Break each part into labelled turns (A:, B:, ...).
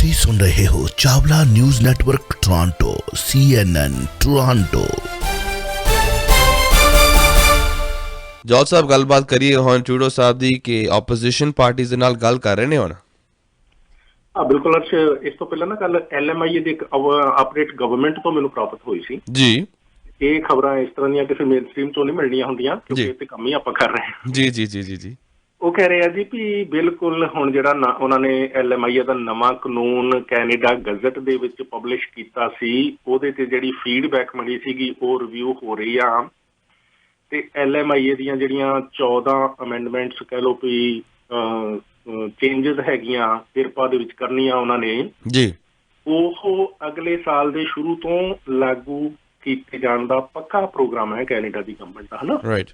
A: ਤੁਸੀਂ ਸੁਣ ਰਹੇ ਹੋ Chawla news network Toronto CNN Toronto.
B: Jaul Sahib ਗੱਲਬਾਤ ਕਰੀਏ ਹੁਣ ਟਰੂਡੋ ਸਾਹਿਬ ਦੀ ਕਿ ਆਪੋਜੀਸ਼ਨ ਪਾਰਟੀਜ਼ ਦੇ ਨਾਲ ਗੱਲ ਕਰ ਰਹੇ ਨੇ ਹੁਣ।
C: ਬਿਲਕੁਲ ਅਰਸ਼, ਇਸ ਤੋਂ ਪਹਿਲਾਂ ਨਾ ਕੱਲ LMIA ਦੀ ਇੱਕ ਅਪਡੇਟ ਗਵਰਨਮੈਂਟ ਤੋਂ ਮੈਨੂੰ ਪ੍ਰਾਪਤ ਹੋਈ ਸੀ
B: ਜੀ।
C: ਇਹ ਖਬਰਾਂ ਇਸ ਤਰ੍ਹਾਂ ਦੀਆਂ ਕਿਸੇ ਮੇਨ ਸਟ੍ਰੀਮ ਤੋਂ ਨਹੀਂ ਮਿਲਣੀਆਂ ਹੁੰਦੀਆਂ ਕਿਉਂਕਿ ਇਹ ਤੇ ਕੰਮ ਹੀ ਆਪਾਂ ਕਰ ਰਹੇ ਹਾਂ।
B: ਜੀ ਜੀ ਜੀ ਜੀ ਜੀ
C: ਉਹ ਕਹਿ ਰਹੇ ਆ ਜੀ ਵੀ ਬਿਲਕੁਲ ਹੁਣ ਜਿਹੜਾ ਉਹਨਾਂ ਨੇ LMIA ਦਾ ਨਵਾਂ ਕਾਨੂੰਨ ਕੈਨੇਡਾ ਗਜ਼ਟ ਦੇ ਵਿੱਚ ਪਬਲਿਸ਼ ਕੀਤਾ ਸੀ, ਉਹਦੇ ਤੇ ਜਿਹੜੀ ਫੀਡਬੈਕ ਮਿਲੀ ਸੀਗੀ ਉਹ ਰਿਵਿਊ ਹੋ ਰਹੀ ਆ ਤੇ LMIA ਦੀਆਂ ਜਿਹੜੀਆਂ 14 ਅਮੈਂਡਮੈਂਟਸ ਕਹਿ ਲਓ ਵੀ ਚੇਂਜਸ ਹੈਗੀਆਂ ਕਿਰਪਾ ਦੇ ਵਿੱਚ ਕਰਨੀਆਂ ਉਹਨਾਂ ਨੇ
B: ਜੀ, ਉਹ
C: ਅਗਲੇ ਸਾਲ ਦੇ ਸ਼ੁਰੂ ਤੋਂ ਲਾਗੂ ਕੀਤੇ ਜਾਣ ਦਾ ਪੱਕਾ ਪ੍ਰੋਗਰਾਮ ਹੈ ਕੈਨੇਡਾ ਦੀ ਗਵਰਨਮੈਂਟ ਦਾ, ਹਨਾ।
B: ਰਾਈਟ।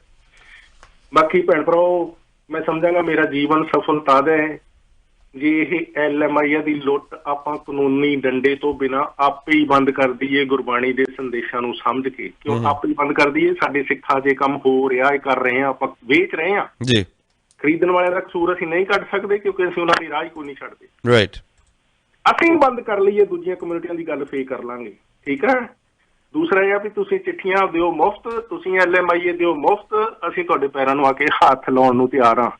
C: ਬਾਕੀ ਭੈਣ ਭਰਾਓ, ਮੈਂ ਸਮਝਾਂਗਾ ਮੇਰਾ ਜੀਵਨ ਸਫਲ ਤਦ ਹੈ ਜੇ ਇਹ LMIA ਦੀ ਲੁੱਟ ਆਪਾਂ ਕਾਨੂੰਨੀ ਡੰਡੇ ਤੋਂ ਬਿਨਾਂ ਆਪੇ ਹੀ ਬੰਦ ਕਰ ਦਈਏ, ਗੁਰਬਾਣੀ ਦੇ ਸੰਦੇਸ਼ਾਂ ਨੂੰ ਸਮਝ ਕੇ। ਕਿਉਂ ਆਪੇ ਹੀ ਬੰਦ ਕਰ ਦਈਏ? ਸਾਡੇ ਸਿੱਖਾਂ 'ਚ ਕੰਮ ਹੋ ਰਿਹਾ, ਇਹ ਕਰ ਰਹੇ ਹਾਂ, ਆਪਾਂ ਵੇਚ ਰਹੇ ਹਾਂ
B: ਜੀ। ਖਰੀਦਣ
C: ਵਾਲਿਆਂ ਦਾ ਕਸੂਰ ਅਸੀਂ ਨਹੀਂ ਕੱਢ ਸਕਦੇ ਕਿਉਂਕਿ ਅਸੀਂ ਉਹਨਾਂ ਦੀ ਰਾਹ ਹੀ ਕੋਈ ਨਹੀਂ ਛੱਡਦੇ।
B: ਰਾਈਟ।
C: ਅਸੀਂ ਬੰਦ ਕਰ ਲਈਏ, ਦੂਜੀਆਂ ਕਮਿਊਨਿਟੀਆਂ ਦੀ ਗੱਲ ਫੇਰ ਕਰ ਲਾਂਗੇ, ਠੀਕ ਹੈ। ਦੂਸਰਾ ਇਹ ਆ ਵੀ ਤੁਸੀਂ ਚਿੱਠੀਆਂ ਦਿਓ ਮੁਫ਼ਤ, ਤੁਸੀਂ LMIA ਦਿਓ ਮੁਫ਼ਤ, ਅਸੀਂ ਤੁਹਾਡੇ ਪੈਰਾਂ ਨੂੰ ਆ ਕੇ ਹੱਥ ਲਾਉਣ ਨੂੰ ਤਿਆਰ ਹਾਂ।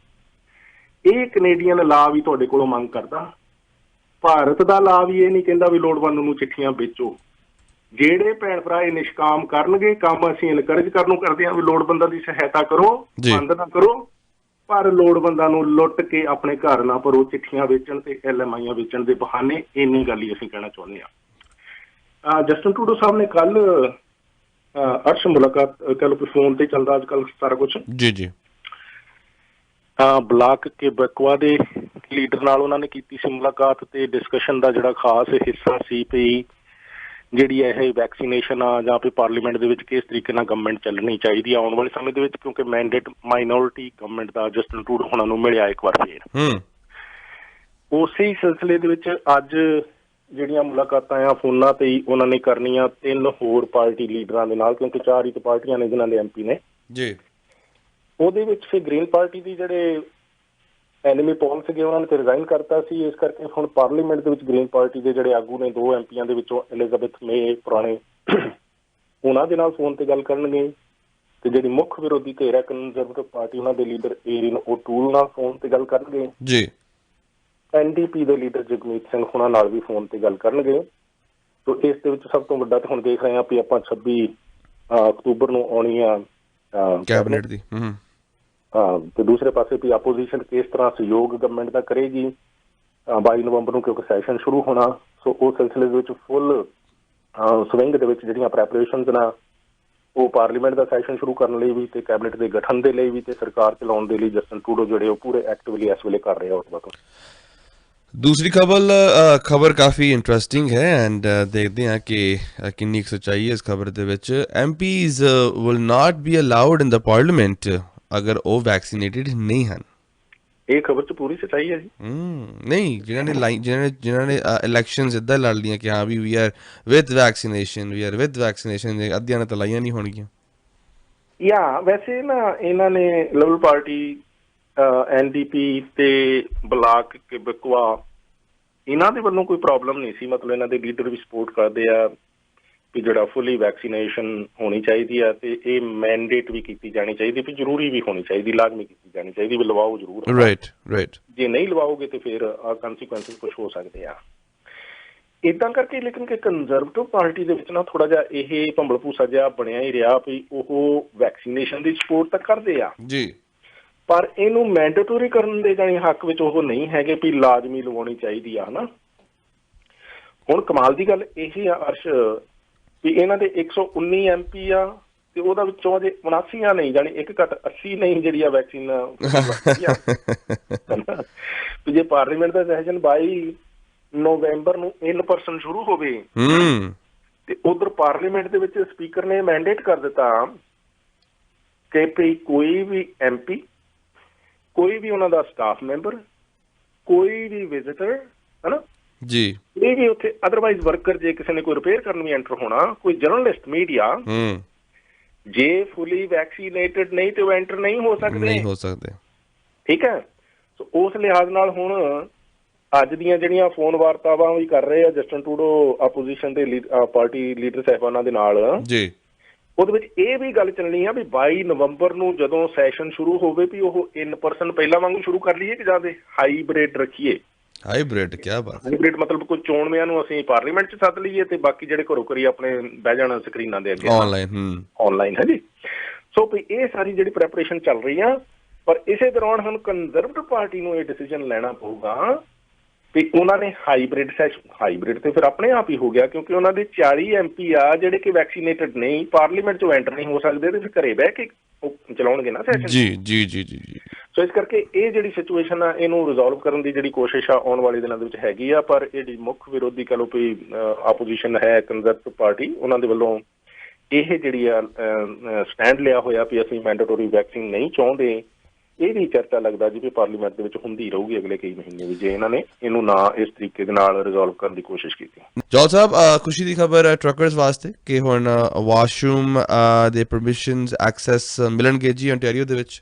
C: ਇਹ ਕੈਨੇਡੀਅਨ ਲਾ ਵੀ ਤੁਹਾਡੇ ਕੋਲੋਂ ਮੰਗ ਕਰਦਾ। ਭਾਰਤ ਦਾ ਲਾ ਵੀ ਇਹ ਨਹੀਂ ਕਹਿੰਦਾ ਵੀ ਲੋੜਵੰਦ ਨੂੰ ਚਿੱਠੀਆਂ ਵੇਚੋ। ਜਿਹੜੇ ਭੈਣ ਭਰਾ ਇਹ ਨਿਸ਼ਕਾਮ ਕਰਨਗੇ ਕੰਮ, ਅਸੀਂ ਇਨਕਰੇਜ ਕਰਨ ਨੂੰ ਕਰਦੇ ਹਾਂ ਵੀ ਲੋੜਵੰਦਾਂ ਦੀ ਸਹਾਇਤਾ ਕਰੋ, ਬੰਦ ਨਾ ਕਰੋ, ਪਰ ਲੋੜਵੰਦਾਂ ਨੂੰ ਲੁੱਟ ਕੇ ਆਪਣੇ ਘਰ ਨਾ ਭਰੋ ਚਿੱਠੀਆਂ ਵੇਚਣ ਤੇ LMIA ਵੇਚਣ ਦੇ ਬਹਾਨੇ। ਇੰਨੀ ਗੱਲ ਹੀ ਅਸੀਂ ਕਹਿਣਾ ਚਾਹੁੰਦੇ ਹਾਂ। ਜਸਟਿਨ ਟਰੂਡੋ ਸਾਹਿਬ ਨੇ ਕੱਲ ਅਰਸ਼ ਮੁਲਾਕਾਤ ਕਹਿ ਲਓ ਫੋਨ ਤੇ ਚੱਲਦਾ ਅੱਜ ਕੱਲ੍ਹ ਸਾਰਾ ਕੁਛ।
B: ਜੀ ਜੀ।
C: ਬਲਾਕ ਕੇਬਕਵਾ ਦੇ ਲੀਡਰ ਨਾਲ ਉਹਨਾਂ ਨੇ ਕੀਤੀ ਸੀ ਮੁਲਾਕਾਤ ਤੇ ਡਿਸਕਸ਼ਨ ਦਾ ਜਿਹੜਾ ਖਾਸ ਹਿੱਸਾ ਸੀ ਵੀ ਜਿਹੜੀ ਇਹ ਵੈਕਸੀਨੇਸ਼ਨ ਆ ਜਾਂ ਫਿਰ ਪਾਰਲੀਮੈਂਟ ਦੇ ਵਿੱਚ ਕਿਸ ਤਰੀਕੇ ਨਾਲ ਗਵਰਨਮੈਂਟ ਚੱਲਣੀ ਚਾਹੀਦੀ ਆ ਆਉਣ ਵਾਲੇ ਸਮੇਂ ਦੇ ਵਿੱਚ, ਕਿਉਂਕਿ ਮੈਂਡੇਟ ਮਾਈਨੋਰਿਟੀ ਗਵਰਨਮੈਂਟ ਦਾ ਜਸਟਿਨ ਟਰੂਡੋ ਉਹਨਾਂ ਨੂੰ ਮਿਲਿਆ ਇੱਕ ਵਾਰ ਫੇਰ। ਉਸੇ ਹੀ ਸਿਲਸਿਲੇ ਦੇ ਵਿੱਚ ਅੱਜ ਜਿਹੜੀਆਂ ਮੁਲਾਕਾਤਾਂ ਆ ਫੋਨਾਂ ਤੇ ਹੀ ਉਹਨਾਂ ਨੇ ਕਰਨੀਆਂ 3 ਹੋਰ ਪਾਰਟੀ ਲੀਡਰਾਂ ਦੇ ਨਾਲ, ਕਿਉਂਕਿ 4 ਹੀ ਤਾਂ ਪਾਰਟੀਆਂ ਨੇ ਜਿਨ੍ਹਾਂ ਦੇ MP ਨੇ ਜੀ। ਉਹਦੇ ਵਿੱਚ ਫਿਰ ਗ੍ਰੀਨ ਪਾਰਟੀ ਦੀ ਜਿਹੜੇ ਐਨਮੀ ਪੋਲ ਸੀਗੇ ਉਹਨਾਂ ਨੇ ਤੇ ਰਿਜ਼ਾਈਨ ਕਰਤਾ ਸੀ। ਇਸ ਕਰਕੇ ਹੁਣ ਪਾਰਲੀਮੈਂਟ ਦੇ ਵਿੱਚ ਗ੍ਰੀਨ ਪਾਰਟੀ ਦੇ ਜਿਹੜੇ ਆਗੂ ਨੇ 2 MPਆਂ ਦੇ ਵਿੱਚੋਂ ਐਲਿਜ਼ਾਬੈਥ ਮੇ ਪੁਰਾਣੇ, ਉਹਨਾਂ ਦੇ ਨਾਲ ਫੋਨ ਤੇ ਗੱਲ ਕਰਨਗੇ ਤੇ ਜਿਹੜੀ ਮੁੱਖ ਵਿਰੋਧੀ ਧਿਰ ਹੈ ਕੰਜ਼ਰਵੇਟਿਵ ਪਾਰਟੀ ਉਹਨਾਂ ਦੇ ਲੀਡਰ ਏਰਿਨ ਓਟੂਲ ਨਾਲ ਫੋਨ ਤੇ ਗੱਲ ਕਰਨਗੇ ਜੀ। NDP ਦੇ ਲੀਡਰ ਜਗਮੀਤ ਸਿੰਘ ਉਹਨਾਂ ਨਾਲ ਵੀ ਫੋਨ ਤੇ ਗੱਲ ਕਰਨਗੇ। ਤੋ ਇਸ ਦੇ ਵਿੱਚ ਸਭ ਤੋਂ ਵੱਡਾ ਤਾਂ ਹੁਣ ਦੇਖ ਰਹੇ ਹਾਂ ਵੀ ਆਪਾਂ 26 ਅਕਤੂਬਰ ਨੂੰ ਆਉਣੀ ਆ ਕੈਬਨਿਟ ਦੀ। ਤੇ ਦੂਸਰੇ ਪਾਸੇ ਵੀ ਆਪੋਜੀਸ਼ਨ ਕਿਸ ਤਰ੍ਹਾਂ ਸਹਿਯੋਗ ਗਵਰਨਮੈਂਟ ਦਾ ਕਰੇਗੀ 22 ਨਵੰਬਰ ਨੂੰ, ਕਿਉਂਕਿ ਸੈਸ਼ਨ ਸ਼ੁਰੂ ਹੋਣਾ। ਸੋ ਉਸ ਸਿਲਸਿਲੇ ਦੇ ਵਿੱਚ ਫੁੱਲ ਸਵਿੰਗ ਦੇ ਵਿੱਚ ਜਿਹੜੀਆਂ ਪ੍ਰੈਪਰੇਸ਼ਨਸ ਨਾ ਉਹ ਪਾਰਲੀਮੈਂਟ ਦਾ ਸੈਸ਼ਨ ਸ਼ੁਰੂ ਕਰਨ ਲਈ ਵੀ ਤੇ ਕੈਬਨਿਟ ਦੇ ਗਠਨ ਦੇ ਲਈ ਵੀ ਤੇ ਸਰਕਾਰ ਚਲਾਉਣ ਦੇ ਲਈ ਜਸਟਿਨ ਟਰੂਡੋ ਜਿਹੜੇ ਉਹ ਪੂਰੇ ਐਕਟਿਵਲੀ ਇਸ ਵੇਲੇ ਕਰ ਰਹੇ ਆ ਉਸ ਵਕਤ।
B: दूसरी खबर काफ़ी इंटरेस्टिंग है एंड देखते हैं कि किन्नी सच्चाई है इस खबर दे विच। MPs will not be allowed in the parliament अगर वो वैक्सीनेटेड नहीं हैं।
C: ਇਹ ਖਬਰ 'ਚ ਪੂਰੀ ਸੱਚਾਈ ਹੈ ਜੀ।
B: ਨਹੀਂ, ਜਿਨ੍ਹਾਂ ਨੇ ਇਲੈਕਸ਼ਨਸ ਇੱਦਾਂ ਲੜ ਲਈਆਂ ਕਿ ਹਾਂ ਵੀ ਵੀ ਆਰ ਵਿਦ ਵੈਕਸੀਨੇਸ਼ਨ, ਅੱਧਿਆਂ ਨੇ ਤਾਂ ਲਾਈਆਂ ਨਹੀਂ ਹੋਣਗੀਆਂ।
C: ਵੈਸੇ ਨਾ ਇਹਨਾਂ ਨੇ ਲਿਬਰਲ ਪਾਰਟੀ NDP ਤੇ ਬਲਾਕ ਕੇਬਕਵਾ ਇਹਨਾਂ ਦੇ ਵੱਲੋਂ ਕੋਈ ਪ੍ਰੋਬਲਮ ਨਹੀਂ ਸੀ। ਮਤਲਬ ਇਹਨਾਂ ਦੇ ਲੀਡਰ ਵੀ ਸਪੋਰਟ ਕਰਦੇ ਆ ਵੀ ਜਿਹੜਾ ਫੁੱਲੀ ਵੈਕਸੀਨੇਸ਼ਨ ਹੋਣੀ ਚਾਹੀਦੀ ਆ ਤੇ ਇਹ ਮੈਂਡੇਟ ਵੀ ਕੀਤੀ ਜਾਣੀ ਚਾਹੀਦੀ, ਵੀ ਜ਼ਰੂਰੀ ਵੀ ਹੋਣੀ ਚਾਹੀਦੀ, ਲਾਜ਼ਮੀ ਕੀਤੀ ਜਾਣੀ ਚਾਹੀਦੀ, ਵੀ ਲਵਾਓ ਜ਼ਰੂਰ।
B: ਰਾਈਟ। ਜੇ
C: ਨਹੀਂ ਲਵਾਓਗੇ ਤੇ ਫਿਰ ਕੰਸੀਕੁਐਂਸਿਸ ਕੁਛ ਹੋ ਸਕਦੇ ਆ ਏਦਾਂ ਕਰਕੇ। ਲੇਕਿਨ ਕਿ ਕੰਜ਼ਰਵੇਟਿਵ ਪਾਰਟੀ ਦੇ ਵਿੱਚ ਨਾ ਥੋੜਾ ਜਿਹਾ ਇਹ ਭੰਬਲ ਭੂਸਾ ਜਿਹਾ ਬਣਿਆ ਹੀ ਰਿਹਾ ਵੀ ਉਹ ਵੈਕਸੀਨੇਸ਼ਨ ਦੀ ਸਪੋਰਟ ਤਾਂ ਕਰਦੇ ਆ ਜੀ, ਪਰ ਇਹਨੂੰ ਮੈਂਡੇਟਰੀ ਕਰਨ ਦੇ ਜਾਣੀ ਹੱਕ ਵਿੱਚ ਉਹ ਨਹੀਂ ਹੈਗੇ ਵੀ ਲਾਜ਼ਮੀ ਲਵਾਉਣੀ ਚਾਹੀਦੀ ਆ, ਹਨਾ। ਹੁਣ ਕਮਾਲ ਦੀ ਗੱਲ ਇਹ ਆ ਅਰਸ਼ ਵੀ ਇਹਨਾਂ ਦੇ 119 MP ਆ ਤੇ ਉਹਦਾ ਵਿੱਚੋਂ ਅਜੇ 79 ਨਹੀਂ, ਜਾਣੀ 1 ਘੱਟ 80 ਨਹੀਂ ਜਿਹੜੀ ਆ ਵੈਕਸੀਨ। ਜੇ ਪਾਰਲੀਮੈਂਟ ਦਾ ਸੈਸ਼ਨ 22 ਨਵੰਬਰ ਨੂੰ in person ਸ਼ੁਰੂ ਹੋਵੇ ਤੇ ਉਧਰ ਪਾਰਲੀਮੈਂਟ ਦੇ ਵਿੱਚ ਸਪੀਕਰ ਨੇ ਮੈਂਡੇਟ ਕਰ ਦਿੱਤਾ ਕਿ ਭਈ ਕੋਈ ਵੀ MP, ਕੋਈ ਵੀ ਉਹਨਾਂ ਦਾ ਸਟਾਫ ਮੈਂਬਰ, ਕੋਈ ਵੀ ਵਿਜ਼ਿਟਰ, ਹਨਾ ਜੀ, ਇਹ ਵੀ ਉੱਥੇ ਅਦਰਵਾਈਜ਼ ਵਰਕਰ, ਜੇ ਕਿਸੇ ਨੇ ਕੋਈ ਰਿਪੇਅਰ ਕਰਨ ਵੀ ਐਂਟਰ ਹੋਣਾ, ਕੋਈ ਜਰਨਲਿਸਟ, ਮੀਡੀਆ, ਜੇ ਫੁੱਲੀ ਵੈਕਸੀਨੇਟਡ ਨਹੀਂ ਤੇ ਉਹ ਐਂਟਰ ਨਹੀਂ ਹੋ ਸਕਦੇ। ਠੀਕ ਹੈ। ਸੋ ਉਸ ਲਿਹਾਜ਼ ਨਾਲ ਹੁਣ ਅੱਜ ਦੀਆਂ ਜਿਹੜੀਆਂ ਫੋਨ ਵਾਰਤਾਵਾਂ ਵੀ ਕਰ ਰਹੇ ਆ ਜਸਟਨ ਟਰੂਡੋ ਆਪੋਜੀਸ਼ਨ ਦੇ ਪਾਰਟੀ ਲੀਡਰ ਸਾਹਿਬਾਨਾਂ ਦੇ ਨਾਲ
B: ਜੀ,
C: ਉਹਦੇ ਵਿੱਚ ਇਹ ਵੀ ਗੱਲ ਚੱਲਣੀ ਆ ਵੀ 22 ਨਵੰਬਰ ਨੂੰ ਜਦੋਂ ਸੈਸ਼ਨ ਸ਼ੁਰੂ ਹੋਵੇ ਵੀ ਉਹ ਇਨ ਪਰਸਨ ਪਹਿਲਾਂ ਵਾਂਗੂ ਸ਼ੁਰੂ ਕਰ ਲਈਏ ਕਿ ਜਾਂ ਦੇ ਹਾਈਬ੍ਰਿਡ ਰੱਖੀਏ।
B: ਹਾਈਬ੍ਰਿਡ ਕੀ ਬਾਤ।
C: ਹਾਈਬ੍ਰਿਡ ਮਤਲਬ ਕੋਈ ਚੋਣਵਿਆਂ ਨੂੰ ਅਸੀਂ ਪਾਰਲੀਮੈਂਟ 'ਚ ਸੱਦ ਲਈਏ ਤੇ ਬਾਕੀ ਜਿਹੜੇ ਘਰੋਂ ਘਰੀ ਆਪਣੇ ਬਹਿ ਜਾਣ ਸਕਰੀਨਾਂ ਦੇ ਅੱਗੇ ਆਨਲਾਈਨ ਹੈ ਜੀ। ਸੋ ਵੀ ਇਹ ਸਾਰੀ ਜਿਹੜੀ ਪ੍ਰੈਪਰੇਸ਼ਨ ਚੱਲ ਰਹੀ ਆ, ਪਰ ਇਸੇ ਦੌਰਾਨ ਹੁਣ ਕੰਜ਼ਰਵੇਟਿਵ ਪਾਰਟੀ ਨੂੰ ਇਹ ਡਿਸੀਜਨ ਲੈਣਾ ਪਊਗਾ ਵੀ ਉਹਨਾਂ ਨੇ ਹਾਈਬ੍ਰਿਡ ਤੇ ਫਿਰ ਆਪਣੇ ਆਪ ਹੀ ਹੋ ਗਿਆ, ਕਿਉਂਕਿ ਉਹਨਾਂ ਦੇ 40 MP ਆ ਜਿਹੜੇ ਕਿ ਵੈਕਸੀਨੇਟਡ ਨਹੀਂ, ਪਾਰਲੀਮੈਂਟ 'ਚੋਂ ਐਂਟਰ ਨਹੀਂ ਹੋ ਸਕਦੇ ਤੇ ਫਿਰ ਘਰੇ ਬਹਿ ਕੇ ਚਲਾਉਣਗੇ ਨਾ ਸੈਸ਼ਨ। ਜੀ ਜੀ ਜੀ ਜੀ ਜੀ। ਸੋ ਇਸ ਕਰਕੇ ਇਹ ਜਿਹੜੀ ਸਿਚੁਏਸ਼ਨ ਆ ਇਹਨੂੰ ਰਿਜ਼ੋਲਵ ਕਰਨ ਦੀ ਜਿਹੜੀ ਕੋਸ਼ਿਸ਼ ਆ ਆਉਣ ਵਾਲੇ ਦਿਨਾਂ ਦੇ ਵਿੱਚ ਹੈਗੀ ਆ, ਪਰ ਇਹਦੀ ਮੁੱਖ ਵਿਰੋਧੀ ਕਹ ਲਓ ਵੀ ਆਪੋਜੀਸ਼ਨ ਹੈ ਕੰਜ਼ਰਵੇਟਿਵ ਪਾਰਟੀ, ਉਹਨਾਂ ਦੇ ਵੱਲੋਂ ਇਹ ਜਿਹੜੀ ਆ ਸਟੈਂਡ ਲਿਆ ਹੋਇਆ ਵੀ ਅਸੀਂ ਮੈਂਡੇਟਰੀ ਵੈਕਸੀਨ ਨਹੀਂ ਚਾਹੁੰਦੇ। ਇਹ ਵੀ ਚਰਚਾ ਲੱਗਦਾ ਜੀ ਵੀ ਪਾਰਲੀਮੈਂਟ ਦੇ ਵਿੱਚ ਹੁੰਦੀ ਰਹੂਗੀ ਅਗਲੇ ਕਈ ਮਹੀਨੇ ਵੀ, ਜੇ ਇਹਨਾਂ ਨੇ ਇਹਨੂੰ ਨਾ ਇਸ ਤਰੀਕੇ ਦੇ ਨਾਲ ਰਿਜ਼ੋਲਵ ਕਰਨ ਦੀ ਕੋਸ਼ਿਸ਼ ਕੀਤੀ।
B: ਜੋਲ ਸਾਹਿਬ, ਖੁਸ਼ੀ ਦੀ ਖਬਰ ਹੈ ਟਰੱਕਰਸ ਵਾਸਤੇ ਕਿ ਹੁਣ ਵਾਸ਼ਰੂਮ ਦੇ ਪਰਮਿਸ਼ਨਸ ਐਕਸੈਸ ਮਿਲਣਗੇ ਜੀ ontario ਦੇ ਵਿੱਚ।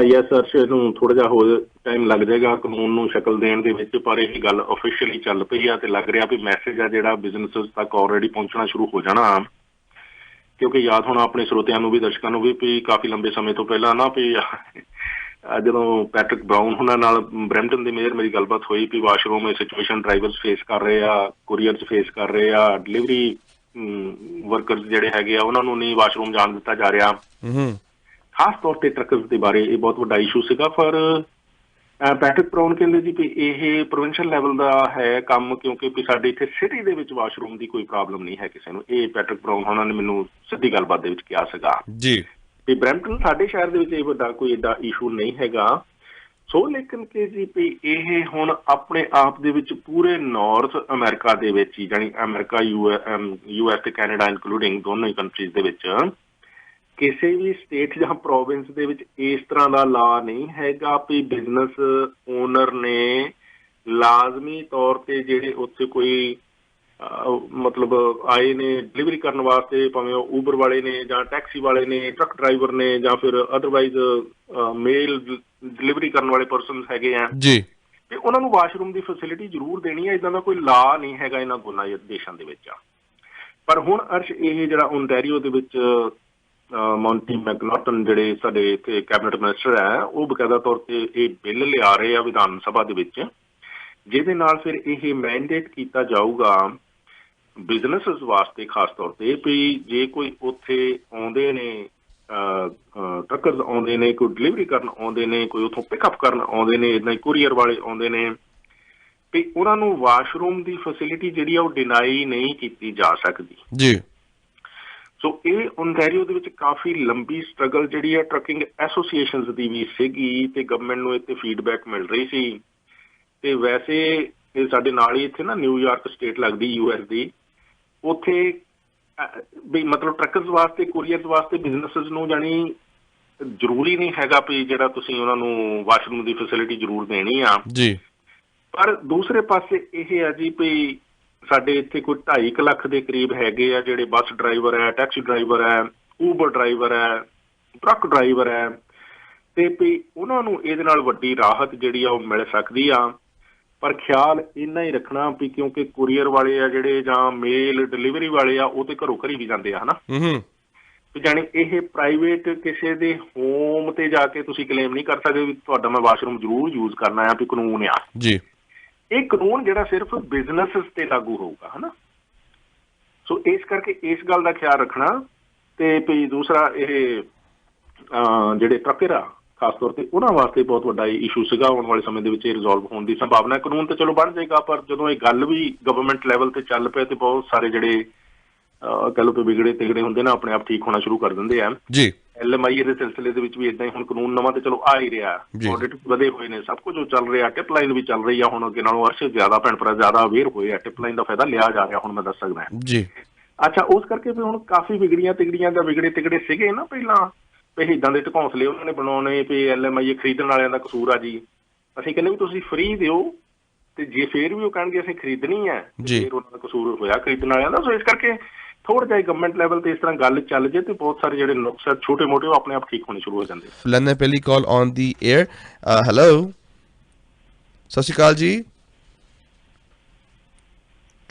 C: ਯੈਸ ਸਰ, ਇਹਨੂੰ ਥੋੜਾ ਜਿਹਾ ਹੋਰ ਟਾਈਮ ਲੱਗ ਜਾਏਗਾ ਕਾਨੂੰਨ ਨੂੰ ਸ਼ਕਲ ਦੇਣ ਦੇ ਵਿੱਚ, ਪਰ ਇਹ ਗੱਲ ਆਫੀਸ਼ੀਅਲੀ ਚੱਲ ਪਈ ਆ ਤੇ ਲੱਗ ਰਿਹਾ ਵੀ ਮੈਸੇਜ ਆ ਜਿਹੜਾ ਬਿਜ਼ਨਸ ਤੱਕ ਆਲਰੇਡੀ ਪਹੁੰਚਣਾ ਸ਼ੁਰੂ ਹੋ ਜਾਣਾ। ਕਿਉਂਕਿ ਯਾਦ ਹੋਣਾ ਆਪਣੇ ਸਰੋਤਿਆਂ ਨੂੰ ਵੀ, ਦਰਸ਼ਕਾਂ ਨੂੰ ਵੀ ਕਾਫੀ ਲੰਬੇ ਸਮੇਂ ਤੋਂ ਪਹਿਲਾਂ ਨਾ ਵੀ ਜਦੋਂ ਪੈਟਰਿਕ ਬਰਾਊਨ ਉਹਨਾਂ ਨਾਲ ਬਰੈਂਪਟਨ ਦੇ ਮੇਅਰ ਮੇਰੀ ਗੱਲਬਾਤ ਹੋਈ ਵੀ ਵਾਸ਼ਰੂਮ ਇਹ ਸਿਚੁਏਸ਼ਨ ਡਰਾਈਵਰਸ ਫੇਸ ਕਰ ਰਹੇ ਆ, ਕੁਰੀਅਰਸ ਫੇਸ ਕਰ ਰਹੇ ਆ, ਡਿਲੀਵਰੀ ਵਰਕਰਸ ਜਿਹੜੇ ਹੈਗੇ ਆ ਉਹਨਾਂ ਨੂੰ ਨਹੀਂ ਵਾਸ਼ਰੂਮ ਜਾਣ ਦਿੱਤਾ ਜਾ ਰਿਹਾ। ਖਾਸ ਤੌਰ ਤੇ ਟਰੱਕਰਸ ਦੇ ਬਾਰੇ ਇਹ ਬਹੁਤ ਵੱਡਾ ਇਸ਼ੂ ਸੀਗਾ, ਪਰ ਪੈਟਰਿਕ ਬਰਾਊਨ ਕਹਿੰਦੇ ਜੀ ਵੀ ਇਹ ਪ੍ਰੋਵਿੰਸ਼ੀਅਲ ਲੈਵਲ ਦਾ ਹੈ ਕੰਮ, ਕਿਉਂਕਿ ਵੀ ਸਾਡੇ ਇੱਥੇ ਸਿਟੀ ਦੇ ਵਿੱਚ ਵਾਸ਼ਰੂਮ ਦੀ ਕੋਈ ਪ੍ਰੋਬਲਮ ਨਹੀਂ ਹੈ ਕਿਸੇ ਨੂੰ। ਇਹ ਪੈਟਰਿਕ ਬਰਾਊਨ ਉਹਨਾਂ ਨੇ ਮੈਨੂੰ ਸਿੱਧੀ ਗੱਲਬਾਤ ਦੇ ਵਿੱਚ ਕਿਹਾ ਸੀਗਾ ਜੀ ਵੀ ਬਰੈਂਪਟਨ ਸਾਡੇ ਸ਼ਹਿਰ ਦੇ ਵਿੱਚ ਇਹ ਵੱਡਾ ਕੋਈ ਏਡਾ ਇਸ਼ੂ ਨਹੀਂ ਹੈਗਾ। ਸੋ ਲੇਕਿਨ ਕਿ ਜੀ ਵੀ ਇਹ ਹੁਣ ਆਪਣੇ ਆਪ ਦੇ ਵਿੱਚ ਪੂਰੇ ਨਾਰਥ ਅਮਰੀਕਾ ਦੇ ਵਿੱਚ ਹੀ, ਜਾਣੀ ਅਮਰੀਕਾ US ਤੇ ਕੈਨੇਡਾ ਇਨਕਲੂਡਿੰਗ ਦੋਨੋਂ ਹੀ ਕੰਟਰੀਜ਼ ਦੇ ਵਿੱਚ ਕਿਸੇ ਵੀ ਸਟੇਟ ਜਾਂ ਪ੍ਰੋਵਿੰਸ ਦੇ ਵਿੱਚ ਇਸ ਤਰ੍ਹਾਂ ਦਾ ਲਾ ਨਹੀਂ ਹੈਗਾ ਵੀ ਬਿਜ਼ਨਸ ਓਨਰ ਨੇ ਲਾਜ਼ਮੀ ਤੌਰ ਤੇ ਜਿਹੜੇ ਉੱਥੇ ਕੋਈ ਮਤਲਬ ਆਏ ਨੇ ਡਿਲੀਵਰੀ ਕਰਨ ਵਾਸਤੇ, ਭਾਵੇਂ ਉਹ ਊਬਰ ਵਾਲੇ ਨੇ ਜਾਂ ਟੈਕਸੀ ਵਾਲੇ ਨੇ, ਟਰੱਕ ਡਰਾਈਵਰ ਨੇ ਜਾਂ ਫਿਰ ਅਦਰਵਾਈਜ਼ ਮੇਲ ਡਿਲੀਵਰੀ ਕਰਨ ਵਾਲੇ ਪਰਸਨਸ ਹੈਗੇ ਆ ਜੀ, ਤੇ ਉਹਨਾਂ ਨੂੰ ਵਾਸ਼ਰੂਮ ਦੀ ਫੈਸਿਲਿਟੀ ਜ਼ਰੂਰ ਦੇਣੀ ਹੈ। ਇੱਦਾਂ ਦਾ ਕੋਈ ਲਾ ਨਹੀਂ ਹੈਗਾ ਇਹਨਾਂ ਦੋਨਾਂ ਦੇਸ਼ਾਂ ਦੇ ਵਿੱਚ। ਪਰ ਹੁਣ ਅਰਸ਼ ਇਹ ਜਿਹੜਾ ਓਨਟਾਰੀਓ ਦੇ ਵਿੱਚ ਮੌਂਟੀ ਮੈਕਨਾਟਨ ਜਿਹੜੇ ਸਾਡੇ ਇੱਥੇ ਕੈਬਨਿਟ ਮਿਨਿਸਟਰ ਹੈ, ਉਹ ਬਕਾਇਦਾ ਤੌਰ ਤੇ ਇਹ ਬਿੱਲ ਲਿਆ ਰਹੇ ਆ ਵਿਧਾਨ ਸਭਾ ਦੇ ਵਿੱਚ, ਜਿਹਦੇ ਨਾਲ ਫਿਰ ਇਹ ਮੈਂਡੇਟ ਕੀਤਾ ਜਾਊਗਾ ਬਿਜ਼ਨਸਿਸ ਵਾਸਤੇ ਖਾਸ ਤੌਰ ਤੇ ਵੀ ਜੇ ਕੋਈ ਉੱਥੇ ਆਉਂਦੇ ਨੇ ਟਰੱਕਰਸ ਆਉਂਦੇ ਨੇ, ਕੋਈ ਡਿਲੀਵਰੀ ਕਰਨ ਆਉਂਦੇ ਨੇ, ਕੋਈ ਉੱਥੋਂ ਪਿਕਅਪ ਕਰਨ ਆਉਂਦੇ ਨੇ, ਇੱਦਾਂ ਹੀ ਕੁਰੀਅਰ ਵਾਲੇ ਆਉਂਦੇ ਨੇ, ਵੀ ਉਹਨਾਂ ਨੂੰ ਵਾਸ਼ਰੂਮ ਦੀ ਫੈਸਿਲਿਟੀ ਜਿਹੜੀ ਆ ਉਹ ਡਿਨਾਈ ਨਹੀਂ ਕੀਤੀ ਜਾ ਸਕਦੀ ਜੀ। ਸੋ ਇਹ ਓਨਟਾਰੀਓ ਦੇ ਵਿੱਚ ਕਾਫੀ ਲੰਬੀ ਸਟਰਗਲ ਜਿਹੜੀ ਹੈ ਟਰੱਕਿੰਗ ਐਸੋਸੀਏਸ਼ਨਸ ਦੀ ਵੀ ਸੀਗੀ ਤੇ ਗਵਰਨਮੈਂਟ ਨੂੰ ਇੱਥੇ ਫੀਡਬੈਕ ਮਿਲ ਰਹੀ ਸੀ। ਤੇ ਵੈਸੇ ਇਹ ਸਾਡੇ ਨਾਲ ਹੀ ਇੱਥੇ ਨਾ ਨਿਊਯਾਰਕ ਸਟੇਟ ਲੱਗਦੀ US ਦੀ, ਉੱਥੇ ਵੀ ਮਤਲਬ ਟਰੱਕਰਸ ਵਾਸਤੇ, ਕੁਰੀਅਰਸ ਵਾਸਤੇ, ਬਿਜ਼ਨਸਿਸ ਨੂੰ ਜਾਣੀ ਜ਼ਰੂਰੀ ਨਹੀਂ ਹੈਗਾ ਵੀ ਜਿਹੜਾ ਤੁਸੀਂ ਉਹਨਾਂ ਨੂੰ ਵਾਸ਼ਰੂਮ ਦੀ ਫੈਸਿਲਿਟੀ ਜ਼ਰੂਰ ਦੇਣੀ ਆ ਜੀ। ਪਰ ਦੂਸਰੇ ਪਾਸੇ ਇਹ ਆ ਜੀ ਵੀ ਸਾਡੇ ਇੱਥੇ ਕੋਈ 2.5 ਲੱਖ ਦੇ ਕਰੀਬ ਹੈਗੇ ਆ ਜਿਹੜੇ ਬੱਸ ਡਰਾਈਵਰ ਹੈ, ਟੈਕਸੀ ਡਰਾਈਵਰ ਹੈ, ਊਬਰ ਡਰਾਈਵਰ ਹੈ, ਟਰੱਕ ਡਰਾਈਵਰ ਹੈ, ਤੇ ਵੀ ਉਹਨਾਂ ਨੂੰ ਇਹਦੇ ਨਾਲ ਵੱਡੀ ਰਾਹਤ ਜਿਹੜੀ ਆ ਉਹ ਮਿਲ ਸਕਦੀ ਆ। ਪਰ ਖਿਆਲ ਇੰਨਾ ਹੀ ਰੱਖਣਾ ਵੀ ਕਿਉਂਕਿ ਕੁਰੀਅਰ ਵਾਲੇ ਆ ਜਿਹੜੇ ਜਾਂ ਮੇਲ ਡਿਲੀਵਰੀ ਵਾਲੇ ਆ ਉਹ ਤੇ ਘਰੋਂ ਘਰੀ ਵੀ ਜਾਂਦੇ ਆ ਹਨਾ, ਵੀ ਜਾਣੀ ਇਹ ਪ੍ਰਾਈਵੇਟ ਕਿਸੇ ਦੇ ਹੋਮ ਤੇ ਜਾ ਕੇ ਤੁਸੀਂ ਕਲੇਮ ਨਹੀਂ ਕਰ ਸਕਦੇ ਵੀ ਤੁਹਾਡਾ ਮੈਂ ਵਾਸ਼ਰੂਮ ਜ਼ਰੂਰ ਯੂਜ਼ ਕਰਨਾ ਆ, ਵੀ ਕਾਨੂੰਨ ਆ ਜੀ। ਇਹ ਕਾਨੂੰਨ ਜਿਹੜਾ ਸਿਰਫ ਬਿਜ਼ਨਸਿਸ ਤੇ ਲਾਗੂ ਹੋਊਗਾ ਹਨਾ। ਸੋ ਇਸ ਕਰਕੇ ਇਸ ਗੱਲ ਦਾ ਖਿਆਲ ਰੱਖਣਾ। ਤੇ ਵੀ ਦੂਸਰਾ ਇਹ ਜਿਹੜੇ ਟਰੱਕਰ ਆ ਖਾਸ ਤੌਰ ਤੇ ਉਹਨਾਂ ਵਾਸਤੇ ਬਹੁਤ ਵੱਡਾ ਇਸ਼ੂ ਸੀਗਾ। ਆਉਣ ਵਾਲੇ ਸਮੇਂ ਦੇ ਵਿੱਚ ਇਹ ਰਿਜ਼ੋਲਵ ਹੋਣ ਦੀ ਸੰਭਾਵਨਾ। ਕਾਨੂੰਨ ਤੇ ਚਲੋ ਬਣ ਜਾਏਗਾ, ਪਰ ਜਦੋਂ ਇਹ ਗੱਲ ਵੀ ਗਵਰਨਮੈਂਟ ਲੈਵਲ ਤੇ ਚੱਲ ਪਏ ਤੇ ਬਹੁਤ ਸਾਰੇ ਜਿਹੜੇ ਕਹਿ ਲਓ ਵੀ ਵਿਗੜੇ ਤਿਗੜੇ ਹੁੰਦੇ ਨਾ ਆਪਣੇ ਆਪ ਠੀਕ ਹੋਣਾ ਸ਼ੁਰੂ ਕਰ ਦਿੰਦੇ ਆ ਜੀ। LMI ਦੇ ਸਿਲਸਿਲੇ ਦੇ ਵਿੱਚ ਵੀ ਏਦਾਂ ਹੀ ਹੁਣ ਕਾਨੂੰਨ ਨਵਾਂ ਤੇ ਚਲੋ ਆ ਹੀ ਰਿਹਾ, ਆਡਿਟ ਵਧੇ ਹੋਏ ਨੇ, ਸਭ ਕੁਝ ਚੱਲ ਰਿਹਾ, ਟਿਪ ਲਾਈਨ ਵੀ ਚੱਲ ਰਹੀ ਆ ਹੁਣ ਅੱਗੇ ਨਾਲੋਂ ਅਰਸ਼ ਜ਼ਿਆਦਾ ਭੈਣ ਭਰਾ ਜ਼ਿਆਦਾ ਅਵੇਅਰ ਹੋਏ ਆ, ਟਿਪ ਲਾਈਨ ਦਾ ਫਾਇਦਾ ਲਿਆ ਜਾ ਰਿਹਾ ਹੁਣ ਮੈਂ ਦੱਸ ਸਕਦਾ ਜੀ। ਅੱਛਾ, ਉਸ ਕਰਕੇ ਵੀ ਹੁਣ ਕਾਫੀ ਵਿਗੜੀਆਂ ਤਿਗੜੀਆਂ ਜਾਂ ਵਿਗੜੇ ਤਿਗੜੇ ਸੀਗੇ ਨਾ ਪਹਿਲਾਂ ਵੀ ਇੱਦਾਂ ਦੇ ਢਕੌਂਸਲੇ ਉਹਨਾਂ ਨੇ ਬਣਾਉਣੇ ਵੀ LMI ਖਰੀਦਣ ਵਾਲਿਆਂ ਦਾ ਕਸੂਰ ਆ ਜੀ। ਅਸੀਂ ਕਹਿੰਦੇ ਵੀ ਤੁਸੀਂ ਫ੍ਰੀ ਦਿਓ, ਤੇ ਜੇ ਫੇਰ ਵੀ ਉਹ ਕਹਿਣਗੇ ਅਸੀਂ ਖਰੀਦਣੀ ਹੈ ਫਿਰ ਉਹਨਾਂ ਦਾ ਕਸੂਰ ਹੋਇਆ ਖਰੀਦਣ ਵਾਲਿਆਂ ਦਾ। ਸੋ ਇਸ ਕਰਕੇ ਥੋੜਾ ਜਿਹਾ ਗਵਰਨਮੈਂਟ ਲੈਵਲ ਤੇ ਇਸ ਤਰ੍ਹਾਂ ਗੱਲ ਚੱਲ ਜੇ ਤੇ ਬਹੁਤ ਸਾਰੇ ਜਿਹੜੇ ਨੁਕਸ ਛੋਟੇ ਮੋਟੇ ਉਹ ਆਪਣੇ ਆਪ ਠੀਕ ਹੋਣੇ ਸ਼ੁਰੂ ਹੋ ਜਾਂਦੇ।
B: ਲੈਂਦੇ ਪਹਿਲੀ ਕਾਲ ਔਨ ਦੀ 에ਅਰ। ਹੈਲੋ ਸਤਿ ਸ਼੍ਰੀ ਅਕਾਲ ਜੀ।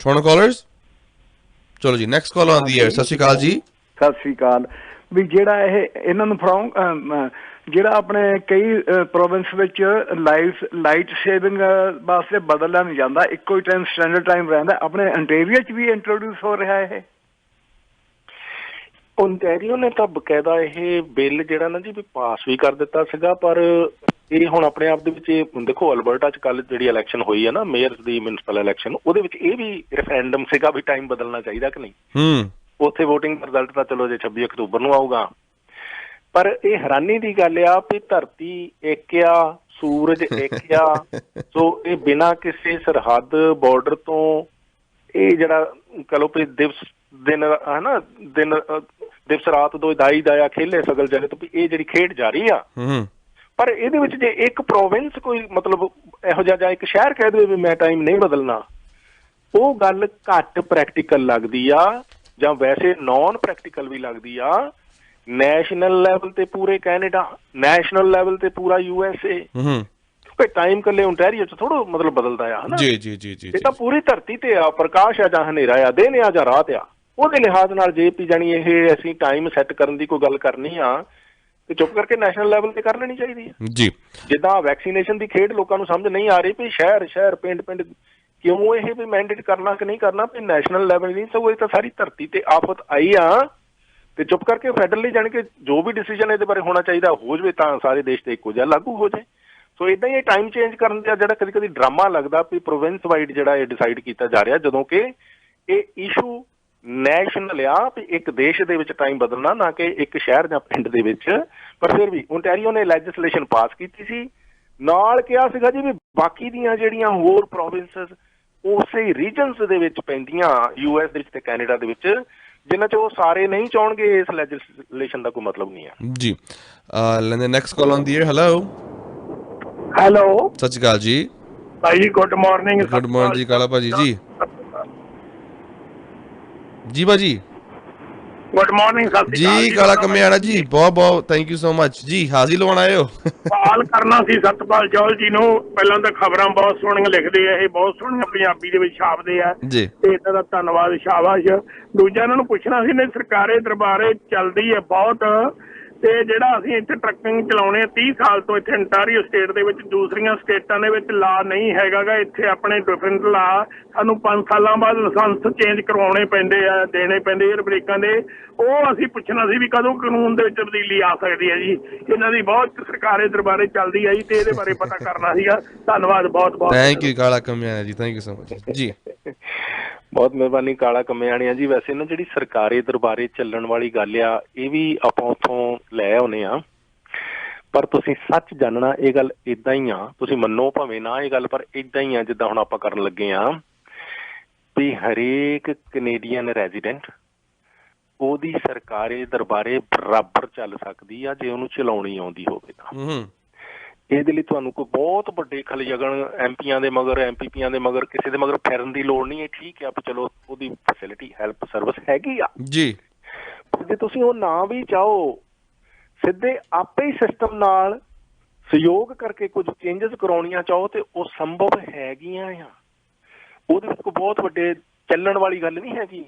B: ਛੋਣ ਕਾਲਰਸ, ਚਲੋ ਜੀ ਨੈਕਸਟ ਕਾਲ ਆਨ ਦੀ 에ਅਰ। ਸਤਿ ਸ਼੍ਰੀ ਅਕਾਲ ਜੀ।
D: ਸਤਿ ਸ੍ਰੀ ਅਕਾਲ। ਵੀ ਜਿਹੜਾ ਇਹਨਾਂ ਨੂੰ ਫੜਾਉ, ਜਿਹੜਾ ਆਪਣੇ ਕਈ ਪ੍ਰੋਵਿੰਸ ਵਿੱਚ ਲਾਈਟ ਸੇਵਿੰਗ ਵਾਸਤੇ ਬਦਲਿਆ ਨਹੀਂ ਜਾਂਦਾ, ਇੱਕੋ ਹੀ ਟਾਈਮ ਸਟੈਂਡਰਡ ਟਾਈਮ ਰਹਿੰਦਾ, ਆਪਣੇ ontario 'ਚ ਵੀ ਇੰਟਰੋਡਿਊਸ ਹੋ ਰਿਹਾ ਇਹ।
C: ਓਨਟਾਰੀਓ ਨੇ ਤਾਂ ਬਕਾਇਦਾ ਇਹ ਬਿੱਲ ਜਿਹੜਾ ਨਾ ਜੀ ਵੀ ਪਾਸ ਵੀ ਕਰ ਦਿੱਤਾ ਸੀਗਾ, ਪਰ ਇਹ ਹੁਣ ਆਪਣੇ ਆਪ ਦੇ ਵਿੱਚ ਦੇਖੋ ਅਲਬਰਟਾ 'ਚ ਕੱਲ ਜਿਹੜੀ ਇਲੈਕਸ਼ਨ ਹੋਈ ਹੈ ਨਾ ਮੇਅਰ ਦੀ ਮਿਊਨਿਸਪਲ ਇਲੈਕਸ਼ਨ, ਉਹਦੇ ਵਿੱਚ ਇਹ ਵੀ ਰੈਫਰੈਂਡਮ ਸੀਗਾ ਵੀ ਟਾਈਮ ਬਦਲਣਾ ਚਾਹੀਦਾ ਕਿ ਨਹੀਂ। ਉੱਥੇ ਵੋਟਿੰਗ ਦਾ ਰਿਜ਼ਲਟ ਤਾਂ ਚਲੋ ਜੇ 26 ਅਕਤੂਬਰ ਨੂੰ ਆਊਗਾ, ਪਰ ਇਹ ਹੈਰਾਨੀ ਦੀ ਗੱਲ ਆ ਵੀ ਧਰਤੀ ਇੱਕ ਆ, ਸੂਰਜ ਇੱਕ ਆ, ਸੋ ਇਹ ਬਿਨਾਂ ਕਿਸੇ ਸਰਹੱਦ ਬਾਰਡਰ ਤੋਂ ਇਹ ਜਿਹੜਾ ਕਹ ਲਓ ਵੀ ਦਿਨ ਹਨਾ ਦਿਵਸ ਰਾਤ ਦੋ ਦਾਈ ਦਾਇਆ ਖੇਲੇ ਸਗਲ ਜਗਤ, ਵੀ ਇਹ ਜਿਹੜੀ ਖੇਡ ਜਾਰੀ ਆ। ਪਰ ਇਹਦੇ ਵਿੱਚ ਜੇ ਇੱਕ ਪ੍ਰੋਵਿੰਸ ਕੋਈ ਮਤਲਬ ਇਹੋ ਜਿਹਾ ਜਾਂ ਇੱਕ ਸ਼ਹਿਰ ਕਹਿ ਦੇਵੇ ਵੀ ਮੈਂ ਟਾਈਮ ਨਹੀਂ ਬਦਲਣਾ, ਉਹ ਗੱਲ ਘੱਟ ਪ੍ਰੈਕਟੀਕਲ ਲੱਗਦੀ ਆ, ਜਾਂ ਵੈਸੇ ਨੌਨ ਪ੍ਰੈਕਟੀਕਲ ਵੀ ਲੱਗਦੀ ਆ। ਨੈਸ਼ਨਲ ਲੈਵਲ ਤੇ ਪੂਰੇ ਕੈਨੇਡਾ, ਨੈਸ਼ਨਲ ਲੈਵਲ ਤੇ ਪੂਰਾ USA, ਕਿਉਂਕਿ ਟਾਈਮ ਇਕੱਲੇ ਓਨਟਾਰੀਓ 'ਚ ਥੋੜ੍ਹਾ ਮਤਲਬ ਬਦਲਦਾ ਆ ਹਨਾ। ਇਹ ਤਾਂ ਪੂਰੀ ਧਰਤੀ ਤੇ ਆ, ਪ੍ਰਕਾਸ਼ ਆ ਜਾਂ ਹਨੇਰਾ ਆ, ਦਿਨ ਆ ਜਾਂ ਰਾਤ ਆ, ਉਹਦੇ ਲਿਹਾਜ਼ ਨਾਲ ਜੇ ਵੀ ਜਾਣੀ ਇਹ ਅਸੀਂ ਟਾਈਮ ਸੈੱਟ ਕਰਨ ਦੀ ਕੋਈ ਗੱਲ ਕਰਨੀ ਆ ਤੇ ਚੁੱਪ ਕਰਕੇ ਨੈਸ਼ਨਲ ਲੈਵਲ ਤੇ ਕਰ ਲੈਣੀ ਚਾਹੀਦੀ ਹੈ ਜੀ। ਜਿੱਦਾਂ ਵੈਕਸੀਨੇਸ਼ਨ ਦੀ ਖੇਡ ਲੋਕਾਂ ਨੂੰ ਸਮਝ ਨਹੀਂ ਆ ਰਹੀ ਵੀ ਸ਼ਹਿਰ ਪਿੰਡ ਕਿਉਂ ਇਹ ਵੀ ਮੈਂਡੇਟ ਕਰਨਾ ਕਿ ਨਹੀਂ ਕਰਨਾ, ਵੀ ਨੈਸ਼ਨਲ ਲੈਵਲ ਨਹੀਂ, ਸਗੋਂ ਇਹ ਤਾਂ ਸਾਰੀ ਧਰਤੀ ਤੇ ਆਫਤ ਆਈ ਆ ਤੇ ਚੁੱਪ ਕਰਕੇ ਫੈਡਰਲੀ ਜਾਣੀ ਕਿ ਜੋ ਵੀ ਡਿਸੀਜਨ ਇਹਦੇ ਬਾਰੇ ਹੋਣਾ ਚਾਹੀਦਾ ਹੋ ਜਾਵੇ ਤਾਂ ਸਾਰੇ ਦੇਸ਼ ਤੇ ਇੱਕੋ ਜਿਹਾ ਲਾਗੂ ਹੋ ਜਾਏ। ਸੋ ਇਦਾਂ ਹੀ ਇਹ ਟਾਈਮ ਚੇਂਜ ਕਰਨ ਦਾ ਜਿਹੜਾ ਕਦੀ ਕਦੀ ਡਰਾਮਾ ਲੱਗਦਾ ਵੀ ਪ੍ਰੋਵਿੰਸ ਵਾਈਡ ਜਿਹੜਾ ਇਹ ਡਿਸਾਈਡ ਕੀਤਾ ਜਾ ਰਿਹਾ, ਜਦੋਂ ਕਿ ਇਹ ਇਸ਼ੂ ਨੈਸ਼ਨਲ ਆ ਵੀ ਇੱਕ ਦੇਸ਼ ਦੇ ਵਿੱਚ ਟਾਈਮ ਬਦਲਣਾ, ਨਾ ਕਿ ਇੱਕ ਸ਼ਹਿਰ ਜਾਂ ਪਿੰਡ ਦੇ ਵਿੱਚ। ਪਰ ਫਿਰ ਵੀ ਓਨਟਾਰੀਓ ਨੇ ਲੈਜਿਸਲੇਸ਼ਨ ਪਾਸ ਕੀਤੀ ਸੀ, ਨਾਲ ਕਿਹਾ ਸੀਗਾ ਜੀ ਵੀ ਬਾਕੀ ਦੀਆਂ ਜਿਹੜੀਆਂ ਹੋਰ ਪ੍ਰੋਵਿੰਸਸ ਉਸੇ ਰੀਜਨਸ ਦੇ ਵਿੱਚ ਪੈਂਦੀਆਂ US ਦੇ ਵਿੱਚ ਤੇ ਕੈਨੇਡਾ ਦੇ ਵਿੱਚ, ਜਿਨ੍ਹਾਂ 'ਚ ਉਹ ਸਾਰੇ ਨਹੀਂ ਚਾਹੁਣਗੇ ਇਸ ਲੈਜਿਸਲੇਸ਼ਨ ਦਾ ਕੋਈ ਮਤਲਬ ਨਹੀਂ ਆ
B: ਜੀ। ਲੈਂਦੇ next call on the air.
E: Hello
B: ਸਤਿ ਸ਼੍ਰੀ ਅਕਾਲ ਜੀ
E: ਭਾਈ, ਗੁੱਡ ਮਾਰਨਿੰਗ।
B: ਗੁੱਡ ਮਾਰਨਿੰਗ ਜੀ ਕਾਲਾ ਭਾਜੀ ਜੀ। ਜੀ ਭਾਜੀ
E: ਗੁੱਡ ਮਾਰਨਿੰਗ। ਸਤਿ ਸ਼੍ਰੀ ਅਕਾਲ
B: ਜੀ ਕਾਲਾ ਕਮਿਆਣਾ ਜੀ, ਬਹੁਤ ਬਹੁਤ ਥੈਂਕ ਯੂ ਸੋ ਮਚ ਜੀ। ਹਾਜ਼ਰ ਲਵਾਉਣ ਆਏ ਹੋ।
E: ਸਵਾਲ ਕਰਨਾ ਸੀ ਸਤਪਾਲ ਜੌਲ ਜੀ ਨੂੰ। ਪਹਿਲਾਂ ਤਾਂ ਖਬਰਾਂ ਬਹੁਤ ਸੋਹਣੀਆਂ ਲਿਖਦੇ ਆ, ਇਹ ਬਹੁਤ ਸੋਹਣੀਆਂ ਪੰਜਾਬੀ ਦੇ ਵਿੱਚ ਛਾਪਦੇ ਆ
B: ਜੀ,
E: ਤੇ ਇਹਨਾਂ ਦਾ ਧੰਨਵਾਦ, ਸ਼ਾਬਾਸ਼। ਦੂਜਾ ਇਹਨਾਂ ਨੂੰ ਪੁੱਛਣਾ ਸੀ ਨੇ ਸਰਕਾਰੇ ਦਰਬਾਰੇ ਚੱਲਦੀ ਹੈ ਬਹੁਤ, ਤੇ ਜਿਹੜਾ ਅਸੀਂ ਇੱਥੇ ਟਰੱਕਿੰਗ ਚਲਾਉਣੇ 30 ਸਾਲ ਤੋਂ ਇੱਥੇ ontario ਸਟੇਟ ਦੇ ਵਿੱਚ, ਦੂਸਰੀਆਂ ਸਟੇਟਾਂ ਦੇ ਵਿੱਚ ਲਾ ਨਹੀਂ ਹੈਗਾ ਗਾ। ਇੱਥੇ ਆਪਣੇ ਡਿਫਰੈਂਟ ਲਾ, ਸਾਨੂੰ 5 ਸਾਲਾਂ ਬਾਅਦ ਲਾਇਸੈਂਸ ਚੇਂਜ ਕਰਵਾਉਣੇ ਪੈਂਦੇ ਆ, ਦੇਣੇ ਪੈਂਦੇ ਏਅਰ ਬ੍ਰੇਕਾਂ ਦੇ। ਉਹ ਅਸੀਂ ਪੁੱਛਣਾ ਸੀ ਵੀ ਕਦੋਂ ਕਾਨੂੰਨ ਦੇ ਵਿੱਚ ਤਬਦੀਲੀ ਆ ਸਕਦੀ ਹੈ ਜੀ। ਇਹਨਾਂ ਦੀ ਬਹੁਤ ਸਰਕਾਰੇ ਦਰਬਾਰੇ ਚੱਲਦੀ ਆ ਜੀ, ਤੇ ਇਹਦੇ ਬਾਰੇ ਪਤਾ ਕਰਨਾ ਸੀਗਾ। ਧੰਨਵਾਦ ਬਹੁਤ ਬਹੁਤ।
B: ਥੈਂਕ ਯੂ ਕਾਲਾ ਕਮਿਆਣਾ ਜੀ, ਥੈਂਕ ਯੂ ਸੋ ਮਚ ਜੀ।
C: ਬਹੁਤ ਮਿਹਰਬਾਨੀ ਕਾਲਾ ਕਮਿਆਣੀਆਂ ਜੀ। ਵੈਸੇ ਨਾ ਜਿਹੜੀ ਸਰਕਾਰੀ ਦਰਬਾਰੇ ਚੱਲਣ ਵਾਲੀ ਗੱਲ ਆ, ਇਹ ਵੀ ਆਪਾਂ ਉੱਥੋਂ ਲੈ ਆਉਂਦੇ ਆ, ਪਰ ਤੁਸੀਂ ਸੱਚ ਜਾਣਨਾ ਇਹ ਗੱਲ ਏਦਾਂ ਹੀ ਆ, ਤੁਸੀਂ ਮੰਨੋ ਭਾਵੇਂ ਨਾ ਇਹ ਗੱਲ, ਪਰ ਏਦਾਂ ਹੀ ਆ ਜਿੱਦਾਂ ਹੁਣ ਆਪਾਂ ਕਰਨ ਲੱਗੇ ਆ ਵੀ ਹਰੇਕ ਕੈਨੇਡੀਅਨ ਰੈਜ਼ੀਡੈਂਟ ਉਹਦੀ ਸਰਕਾਰੀ ਦਰਬਾਰੇ ਬਰਾਬਰ ਚੱਲ ਸਕਦੀ ਆ ਜੇ ਉਹਨੂੰ ਚਲਾਉਣੀ ਆਉਂਦੀ ਹੋਵੇ ਤਾਂ। ਇਹਦੇ ਲਈ ਤੁਹਾਨੂੰ ਕੋਈ ਬਹੁਤ ਵੱਡੇ ਖਲਯਗਨ MPਆਂ ਦੇ ਮਗਰ, MPPਆਂ ਦੇ ਮਗਰ, ਕਿਸੇ ਦੇ ਮਗਰ ਫਿਰਨ ਦੀ ਲੋੜ ਨਹੀਂ ਹੈ। ਠੀਕ ਆ ਵੀ ਚਲੋ ਉਹਦੀ ਫੈਸਿਲਿਟੀ ਹੈਲਪ ਸਰਵਿਸ ਹੈਗੀ ਆ
B: ਜੀ,
C: ਜੇ ਤੁਸੀਂ ਉਹ ਨਾ ਵੀ ਚਾਹੋ, ਸਿੱਧੇ ਆਪੇ ਹੀ ਸਿਸਟਮ ਨਾਲ ਸਹਿਯੋਗ ਕਰਕੇ ਕੁਝ ਚੇਂਜਸ ਕਰਾਉਣੀਆਂ ਚਾਹੋ ਤੇ ਉਹ ਸੰਭਵ ਹੈਗੀਆਂ ਆ। ਉਹਦੇ ਵਿੱਚ ਕੋਈ ਬਹੁਤ ਵੱਡੇ ਚੱਲਣ ਵਾਲੀ ਗੱਲ ਨਹੀਂ ਹੈਗੀ,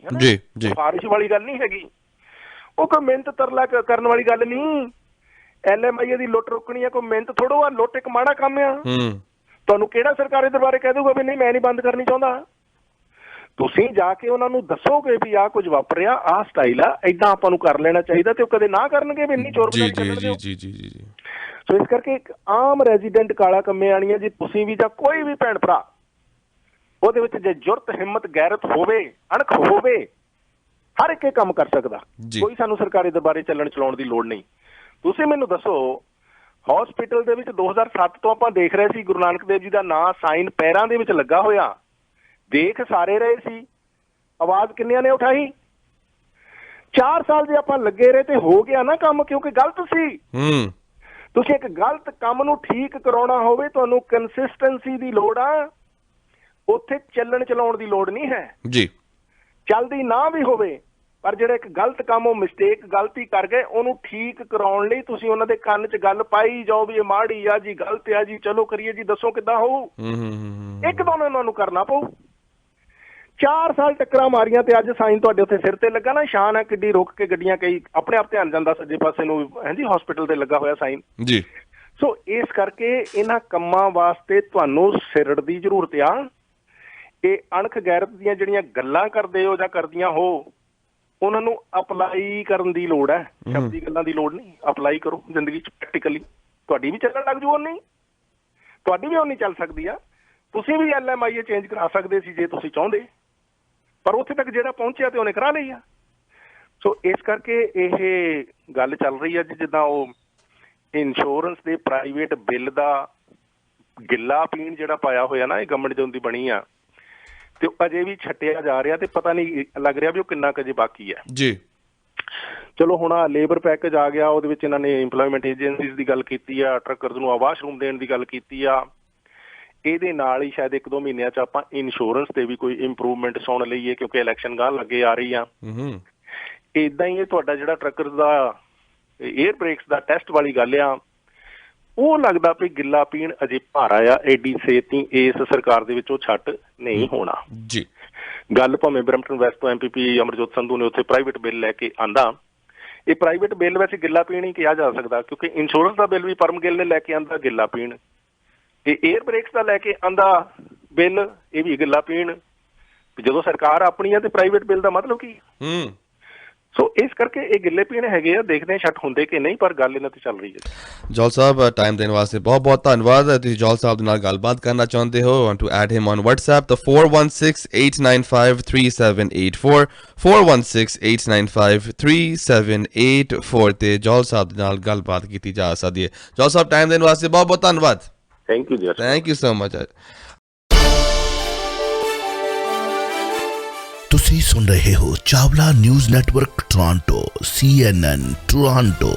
C: ਸਿਫਾਰਿਸ਼ ਵਾਲੀ ਗੱਲ ਨਹੀਂ ਹੈਗੀ, ਉਹ ਕੋਈ ਮਿਹਨਤ ਤਰਲਾ ਕਰਨ ਵਾਲੀ ਗੱਲ ਨਹੀਂ। LMIA ਦੀ ਲੁੱਟ ਰੋਕਣੀ ਆ, ਕੋਈ ਮਿਹਨਤ ਥੋੜੋ ਆ। ਲੁੱਟ ਇੱਕ ਮਾੜਾ ਕੰਮ ਆ। ਤੁਹਾਨੂੰ ਕਿਹੜਾ ਸਰਕਾਰੀ ਦਰਬਾਰੇ ਕਹਿ ਦੂਗਾ ਵੀ ਨਹੀਂ ਮੈਂ ਨਹੀਂ ਬੰਦ ਕਰਨੀ ਚਾਹੁੰਦਾ? ਤੁਸੀਂ ਜਾ ਕੇ ਉਹਨਾਂ ਨੂੰ ਦੱਸੋਗੇ ਵੀ ਆਹ ਕੁਝ ਵਾਪਰਿਆ, ਆਹ ਸਟਾਈਲ ਆ, ਏਦਾਂ ਆਪਾਂ ਨੂੰ ਕਰ ਲੈਣਾ ਚਾਹੀਦਾ, ਤੇ ਉਹ ਕਦੇ ਨਾ ਕਰਨਗੇ ਵੀ ਇੰਨੀ ਚੋਰ ਜੀ। ਸੋ ਇਸ ਕਰਕੇ ਇੱਕ ਆਮ ਰੈਜ਼ੀਡੈਂਟ ਕਾਲਾ ਕੰਮਿਆਣੀਆਂ ਜੀ, ਤੁਸੀਂ ਵੀ ਜਾਂ ਕੋਈ ਵੀ ਭੈਣ ਭਰਾ, ਉਹਦੇ ਵਿੱਚ ਜੇ ਜੁਰਤ, ਹਿੰਮਤ, ਗੈਰਤ ਹੋਵੇ, ਅਣਖ ਹੋਵੇ, ਹਰ ਇੱਕ ਇਹ ਕੰਮ ਕਰ ਸਕਦਾ। ਕੋਈ ਸਾਨੂੰ ਸਰਕਾਰੀ ਦਰਬਾਰੇ ਚੱਲਣ ਚਲਾਉਣ ਦੀ ਲੋੜ ਨਹੀਂ। ਤੁਸੀਂ ਮੈਨੂੰ ਦੱਸੋ, ਹੌਸਪੀਟਲ ਦੇ ਵਿੱਚ 2007 ਤੋਂ ਆਪਾਂ ਦੇਖ ਰਹੇ ਸੀ ਗੁਰੂ ਨਾਨਕ ਦੇਵ ਜੀ ਦਾ ਨਾਂ ਸਾਈਨ ਪੈਰਾਂ ਦੇ ਵਿੱਚ ਲੱਗਾ ਹੋਇਆ, ਦੇਖ ਸਾਰੇ ਰਹੇ ਸੀ, ਆਵਾਜ਼ ਕਿੰਨਿਆਂ ਨੇ ਉਠਾਈ? 4 ਸਾਲ ਜੇ ਆਪਾਂ ਲੱਗੇ ਰਹੇ ਤੇ ਹੋ ਗਿਆ ਨਾ ਕੰਮ, ਕਿਉਂਕਿ ਗਲਤ ਸੀ। ਤੁਸੀਂ ਇੱਕ ਗਲਤ ਕੰਮ ਨੂੰ ਠੀਕ ਕਰਾਉਣਾ ਹੋਵੇ, ਤੁਹਾਨੂੰ ਕੰਸਿਸਟੈਂਸੀ ਦੀ ਲੋੜ ਆ, ਉੱਥੇ ਚੱਲਣ ਚਲਾਉਣ ਦੀ ਲੋੜ ਨਹੀਂ ਹੈ ਜੀ। ਚੱਲਦੀ ਨਾ ਵੀ ਹੋਵੇ ਪਰ ਜਿਹੜਾ ਇੱਕ ਗਲਤ ਕੰਮ, ਉਹ ਮਿਸਟੇਕ ਗਲਤੀ ਕਰ ਗਏ, ਉਹਨੂੰ ਠੀਕ ਕਰਾਉਣ ਲਈ ਤੁਸੀਂ ਉਹਨਾਂ ਦੇ ਕੰਨ 'ਚ ਗੱਲ ਪਾਈ ਜਾਓ ਵੀ ਇਹ ਮਾੜੀ ਆ ਜੀ, ਗਲਤ ਆ ਜੀ, ਚਲੋ ਕਰੀਏ ਜੀ, ਦੱਸੋ ਕਿੱਦਾਂ ਹੋਊ। ਇੱਕ ਤਾਂ ਉਹਨਾਂ ਨੂੰ ਕਰਨਾ ਪਊ। 4 ਸਾਲ ਟੱਕਰਾਂ ਮਾਰੀਆਂ ਤੇ ਅੱਜ ਸਾਈਨ ਤੁਹਾਡੇ ਉੱਥੇ ਸਿਰ ਤੇ ਲੱਗਾ ਨਾ, ਸ਼ਾਨ ਹੈ ਕਿੱਡੀ, ਰੁਕ ਕੇ ਗੱਡੀਆਂ ਕਈ ਆਪਣੇ ਆਪ ਧਿਆਨ ਜਾਂਦਾ ਸੱਜੇ ਪਾਸੇ ਨੂੰ, ਹਾਂਜੀ, ਹਸਪੀਟਲ ਤੇ ਲੱਗਾ ਹੋਇਆ ਸਾਈਨ
B: ਜੀ।
C: ਸੋ ਇਸ ਕਰਕੇ ਇਹਨਾਂ ਕੰਮਾਂ ਵਾਸਤੇ ਤੁਹਾਨੂੰ ਸਿਰੜ ਦੀ ਜ਼ਰੂਰਤ ਆ। ਇਹ ਅਣਖ ਗੈਰਤ ਦੀਆਂ ਜਿਹੜੀਆਂ ਗੱਲਾਂ ਕਰਦੇ ਹੋ ਜਾਂ ਕਰਦੀਆਂ ਹੋ, ਉਹਨਾਂ ਨੂੰ ਅਪਲਾਈ ਕਰਨ ਦੀ ਲੋੜ ਹੈ, ਸ਼ਬਦੀ ਗੱਲਾਂ ਦੀ ਲੋੜ ਨਹੀਂ। ਅਪਲਾਈ ਕਰੋ ਜ਼ਿੰਦਗੀ 'ਚ ਪ੍ਰੈਕਟੀਕਲੀ, ਤੁਹਾਡੀ ਵੀ ਚੱਲਣ ਲੱਗ ਜੂ, ਓਨੀ ਤੁਹਾਡੀ ਵੀ ਓਨੀ ਚੱਲ ਸਕਦੀ ਆ। ਤੁਸੀਂ ਵੀ LMIA ਚੇਂਜ ਕਰਾ ਸਕਦੇ ਸੀ ਜੇ ਤੁਸੀਂ ਚਾਹੁੰਦੇ, ਪਰ ਉੱਥੇ ਤੱਕ ਜਿਹੜਾ ਪਹੁੰਚਿਆ ਤੇ ਉਹਨੇ ਕਰਾ ਲਈ ਆ। ਸੋ ਇਸ ਕਰਕੇ ਇਹ ਗੱਲ ਚੱਲ ਰਹੀ ਆ ਜੀ, ਜਿੱਦਾਂ ਉਹ ਇੰਸ਼ੋਰੈਂਸ ਦੇ ਪ੍ਰਾਈਵੇਟ ਬਿੱਲ ਦਾ ਗਿੱਲਾ ਪੀਣ ਜਿਹੜਾ ਪਾਇਆ ਹੋਇਆ ਨਾ, ਇਹ ਗਵਰਨਮੈਂਟ ਜਦੋਂ ਦੀ ਬਣੀ ਆ, ਤੇ ਅਜੇ ਵੀ ਛੱਟਿਆ ਜਾ ਰਿਹਾ ਤੇ ਪਤਾ ਨਹੀਂ ਲੱਗ ਰਿਹਾ ਵੀ ਉਹ ਕਿੰਨਾ ਕੁ ਅਜੇ ਬਾਕੀ ਹੈ
B: ਜੀ।
C: ਚਲੋ ਹੁਣ ਲੇਬਰ ਪੈਕੇਜ ਆ ਗਿਆ, ਉਹਦੇ ਵਿੱਚ ਇਹਨਾਂ ਨੇ ਇੰਪਲੋਇਮੈਂਟ ਏਜੰਸੀਜ਼ ਦੀ ਗੱਲ ਕੀਤੀ ਆ, ਟਰੱਕਰਜ਼ ਨੂੰ ਆਵਾਸ ਰੂਮ ਦੇਣ ਦੀ ਗੱਲ ਕੀਤੀ ਆ। ਇਹਦੇ ਨਾਲ ਹੀ ਸ਼ਾਇਦ 1-2 ਮਹੀਨਿਆਂ 'ਚ ਆਪਾਂ ਇੰਸ਼ੋਰੈਂਸ ਤੇ ਵੀ ਕੋਈ ਇੰਪਰੂਵਮੈਂਟ ਸੁਣ ਲਈਏ, ਕਿਉਂਕਿ ਇਲੈਕਸ਼ਨ ਗਾਹ ਲੱਗੇ ਆ ਰਹੀ ਆ। ਏਦਾਂ ਹੀ ਇਹ ਤੁਹਾਡਾ ਜਿਹੜਾ ਟਰੱਕਰਜ਼ ਦਾ ਏਅਰ ਬ੍ਰੇਕਸ ਦਾ ਟੈਸਟ ਵਾਲੀ ਗੱਲ ਆ, ਉਹ ਲੱਗਦਾ ਵੀ ਗਿੱਲਾ ਪੀਣ ਅਜੇ ਭਾਰਾ ਆ, ਐਡੀ ਛੇਤੀ ਇਸ ਸਰਕਾਰ ਦੇ ਵਿੱਚ ਉਹ ਛੱਟ ਨਹੀਂ ਹੋਣਾ
B: ਜੀ।
C: ਗੱਲ ਭਾਵੇਂ ਬਰੈਂਪਟਨ ਵੈਸਟ ਤੋਂ MPP ਅਮਰਜੋਤ ਸੰਧੂ ਨੇ ਉੱਥੇ ਪ੍ਰਾਈਵੇਟ ਬਿੱਲ ਲੈ ਕੇ ਆਂਦਾ, ਇਹ ਪ੍ਰਾਈਵੇਟ ਬਿੱਲ ਵੈਸੇ ਗਿੱਲਾ ਪੀਣ ਹੀ ਕਿਹਾ ਜਾ ਸਕਦਾ, ਕਿਉਂਕਿ ਇੰਸ਼ੋਰੈਂਸ ਦਾ ਬਿੱਲ ਵੀ ਪਰਮ ਗਿੱਲ ਨੇ ਲੈ ਕੇ ਆਂਦਾ ਗਿੱਲਾ ਪੀਣ, ਤੇ ਏਅਰ ਬ੍ਰੇਕਸ ਦਾ ਲੈ ਕੇ ਆਂਦਾ ਬਿੱਲ ਇਹ ਵੀ ਗਿੱਲਾ ਪੀਣ। ਜਦੋਂ ਸਰਕਾਰ ਆਪਣੀ ਆ ਤੇ ਪ੍ਰਾਈਵੇਟ ਬਿੱਲ ਦਾ ਮਤਲਬ ਕੀ? ਸੋ ਇਸ ਕਰਕੇ ਇਹ ਗਿੱਲੇ ਪੀਣ ਹੈਗੇ ਆ, ਦੇਖਦੇ ਹਾਂ ਛੱਟ ਹੁੰਦੇ ਕਿ ਨਹੀਂ, ਪਰ ਗੱਲ ਇਹਨਾਂ ਤੇ ਚੱਲ ਰਹੀ ਹੈ।
B: ਜੌਲ ਸਾਹਿਬ, ਟਾਈਮ ਦੇਣ ਵਾਸਤੇ ਬਹੁਤ ਬਹੁਤ ਧੰਨਵਾਦ। ਤੁਸੀਂ ਜੌਲ ਸਾਹਿਬ ਦੇ ਨਾਲ ਗੱਲਬਾਤ ਕਰਨਾ ਚਾਹੁੰਦੇ ਹੋ, want to add him on WhatsApp ਤਾਂ 4168953784 4168953784 ਤੇ ਜੌਲ ਸਾਹਿਬ ਦੇ ਨਾਲ ਗੱਲਬਾਤ ਕੀਤੀ ਜਾ ਸਕਦੀ ਹੈ। ਜੌਲ ਸਾਹਿਬ, ਟਾਈਮ ਦੇਣ ਵਾਸਤੇ ਬਹੁਤ ਬਹੁਤ ਧੰਨਵਾਦ।
C: ਥੈਂਕ ਯੂ ਜੀ,
B: ਥੈਂਕ ਯੂ ਸੋ ਮਚ।
A: ਤੁਸੀਂ ਸੁਣ ਰਹੇ ਹੋ Chawla news network Toronto CNN Toronto.